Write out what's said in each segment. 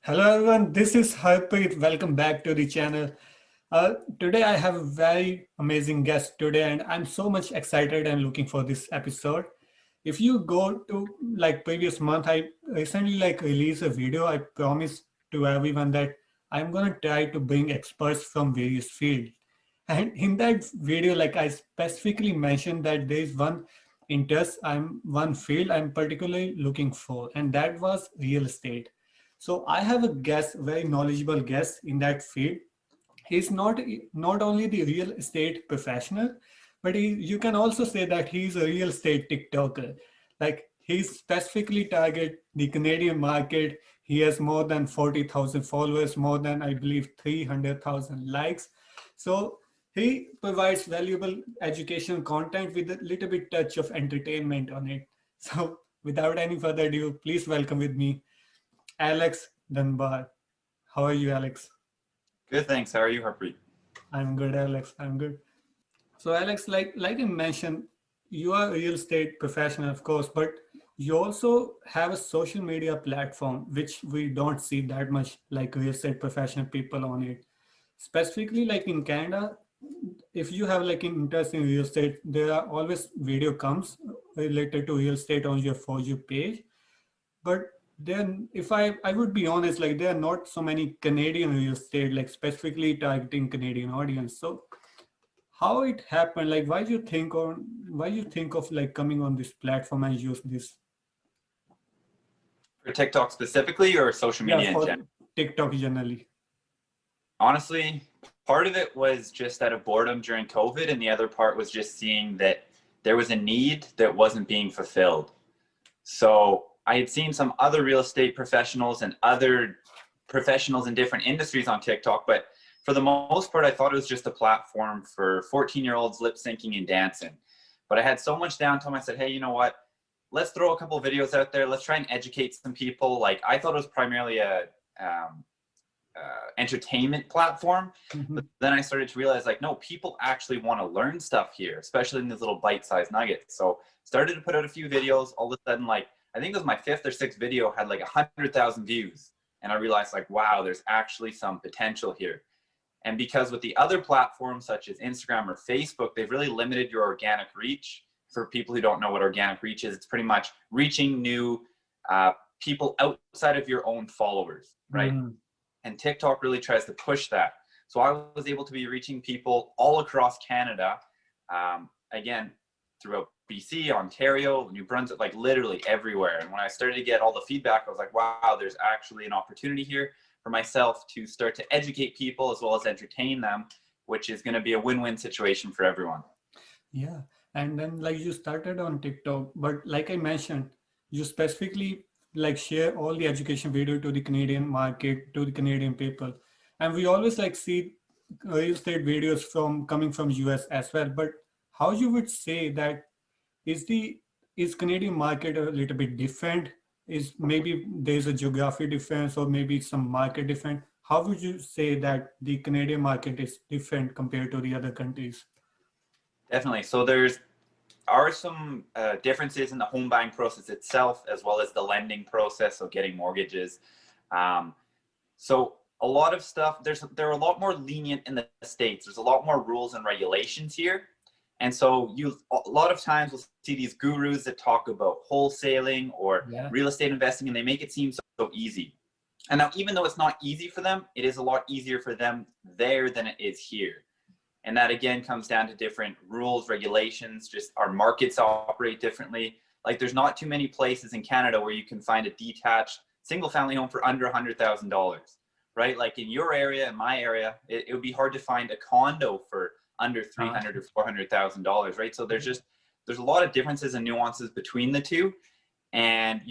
Hello everyone, this is Harpreet. Welcome back to the channel. Today I have a very amazing guest today and I'm so much excited and looking for this episode. If you go to like previous month, I recently released a video. I promised to everyone that I'm gonna try to bring experts from various fields. And in that video, I specifically mentioned that there is one field I'm particularly looking for, and that was real estate. So I have a guest, very knowledgeable guest in that field. He's not only the real estate professional, but you can also say that he's a real estate TikToker. Like he specifically target the Canadian market. He has more than 40,000 followers, more than I believe 300,000 likes. So he provides valuable educational content with a little bit touch of entertainment on it. So without any further ado, please welcome with me Alex Dunbar. How are you, Alex? Good, thanks. How are you, Harpreet? I'm good, Alex. I'm good. So, Alex, like I mentioned, you are a real estate professional, of course, but you also have a social media platform, which we don't see that much like real estate professional people on it. Specifically, like in Canada, if you have like an interest in real estate, there are always video comes related to real estate on your For You page. But then if I would be honest, like there are not so many Canadian real estate, like specifically targeting Canadian audience. So how it happened, like why you think of like coming on this platform and use this? For TikTok specifically or social Yeah, media in for general? TikTok generally. Honestly, part of it was just out of boredom during COVID, and the other part was just seeing that there was a need that wasn't being fulfilled. So I had seen some other real estate professionals and other professionals in different industries on TikTok, but for the most part, I thought it was just a platform for 14-year-olds lip syncing and dancing. But I had so much downtime, I said, hey, you know what? Let's throw a couple of videos out there. Let's try and educate some people. Like I thought it was primarily a entertainment platform, Mhm. but then I started to realize like, no, people actually want to learn stuff here, especially in these little bite-sized nuggets. So started to put out a few videos. All of a sudden, like I think it was my fifth or sixth video had like 100,000 views, and I realized like, wow, there's actually some potential here. And because with the other platforms such as Instagram or Facebook, they've really limited your organic reach. For people who don't know what organic reach is, it's pretty much reaching new people outside of your own followers, right? Mhm. And TikTok really tries to push that. So I was able to be reaching people all across Canada, again, throughout BC, Ontario, New Brunswick, like literally everywhere. And when I started to get all the feedback, I was like, wow, there's actually an opportunity here for myself to start to educate people as well as entertain them, which is going to be a win-win situation for everyone. Yeah. And then like you started on TikTok, but like I mentioned, you specifically like share all the education video to the Canadian market, to the Canadian people. And we always like see real estate videos from coming from US as well. But how you would say that is the is Canadian market a little bit different? Is maybe there's a geography difference or maybe some market different? How would you say that the Canadian market is different compared to the other countries? Definitely. So there's are some differences in the home buying process itself, as well as the lending process, so getting mortgages. Um, so a lot of stuff, they're a lot more lenient in the States. There's a lot more rules and regulations here. And so a lot of times we'll see these gurus that talk about wholesaling or Yeah. real estate investing, and they make it seem so easy. And now, even though it's not easy for them, it is a lot easier for them there than it is here. And that again comes down to different rules, regulations, just our markets operate differently. Like there's not too many places in Canada where you can find a detached single family home for under $100,000, right? Like in your area, in my area, it would be hard to find a condo for under $300,000 or $400,000, right? So there's a lot of differences and nuances between the two. And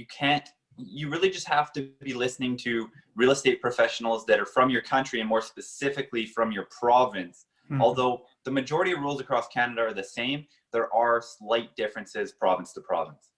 you really just have to be listening to real estate professionals that are from your country and more specifically from your province. Mhm. Although the majority of rules across Canada are the same, there are slight differences province to province.